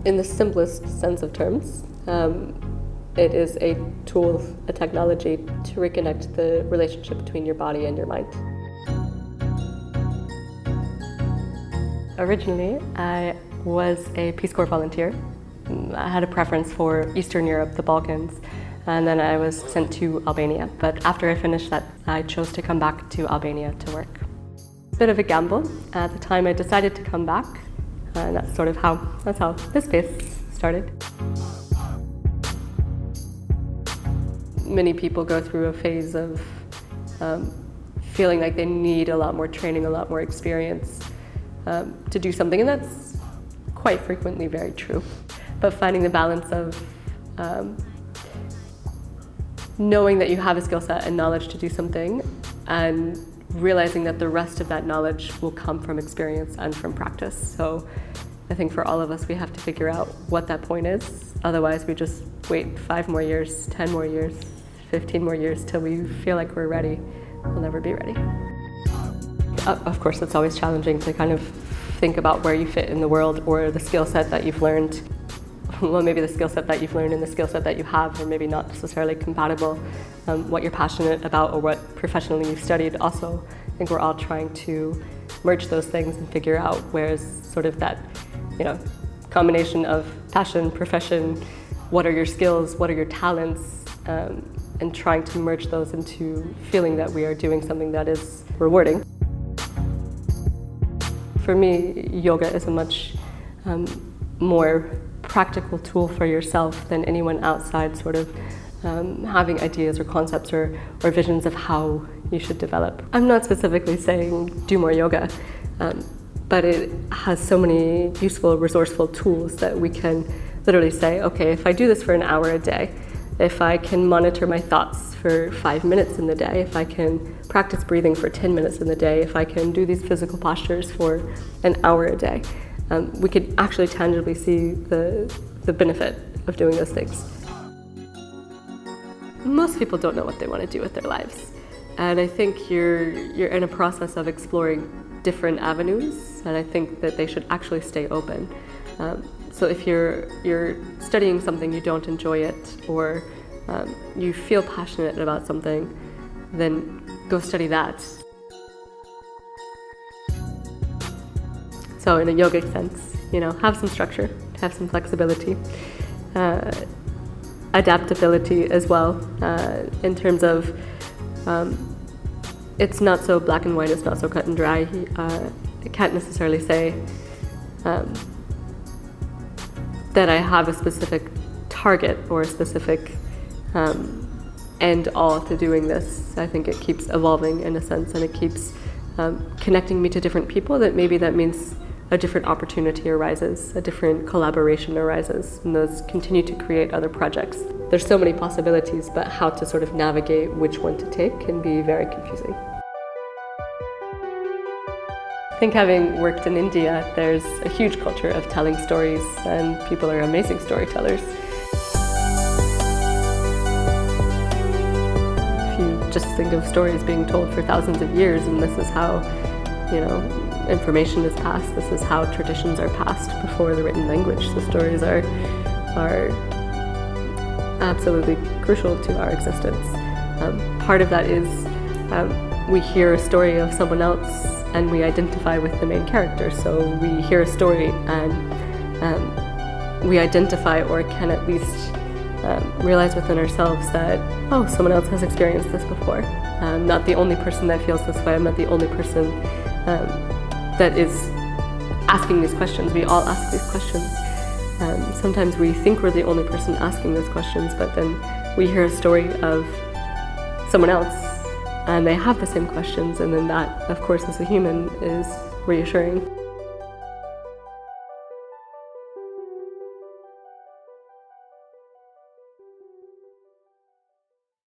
In the simplest sense of terms, it is a tool, a technology to reconnect the relationship between your body and your mind. Originally, I was a Peace Corps volunteer. I had a preference for Eastern Europe, the Balkans, and then I was sent to Albania. But after I finished that, I chose to come back to Albania to work. Bit of a gamble. At the time I decided to come back, and that's how this space started. Many people go through a phase of feeling like they need a lot more training, a lot more experience to do something, and that's quite frequently very true. But finding the balance of knowing that you have a skill set and knowledge to do something, and realizing that the rest of that knowledge will come from experience and from practice. So I think for all of us, we have to figure out what that point is. Otherwise, we just wait 5 more years, 10 more years, 15 more years till we feel like we're ready. We'll never be ready. Of course, it's always challenging to kind of think about where you fit in the world, or the skill set that you've learned. Well, maybe the skill set that you've learned and the skill set that you have are maybe not necessarily compatible. What you're passionate about or what professionally you've studied also. I think we're all trying to merge those things and figure out where's sort of that, combination of passion, profession, what are your skills, what are your talents, and trying to merge those into feeling that we are doing something that is rewarding. For me, yoga is a much more practical tool for yourself than anyone outside sort of having ideas or concepts or visions of how you should develop. I'm not specifically saying do more yoga, but it has so many useful, resourceful tools that we can literally say, okay, if I do this for an hour a day, if I can monitor my thoughts for 5 minutes in the day, if I can practice breathing for 10 minutes in the day, if I can do these physical postures for an hour a day, we could actually tangibly see the benefit of doing those things. Most people don't know what they want to do with their lives. And I think you're in a process of exploring different avenues, and I think that they should actually stay open. So if you're studying something, you don't enjoy it, or you feel passionate about something, then go study that. So in a yogic sense, have some structure, have some flexibility, adaptability as well, in terms of it's not so black and white, it's not so cut and dry. I can't necessarily say that I have a specific target or a specific end all to doing this. I think it keeps evolving in a sense, and it keeps connecting me to different people. That means a different opportunity arises, a different collaboration arises, and those continue to create other projects. There's so many possibilities, but how to sort of navigate which one to take can be very confusing. I think having worked in India, there's a huge culture of telling stories, and people are amazing storytellers. If you just think of stories being told for thousands of years, and this is how, information is passed, this is how traditions are passed before the written language. The stories are absolutely crucial to our existence. Part of that is we hear a story of someone else and we identify with the main character. So we hear a story and we identify, or can at least realize within ourselves that, oh, someone else has experienced this before. I'm not the only person that feels this way. I'm not the only person that is asking these questions. We all ask these questions. Sometimes we think we're the only person asking those questions, but then we hear a story of someone else and they have the same questions, and then that, of course, as a human, is reassuring.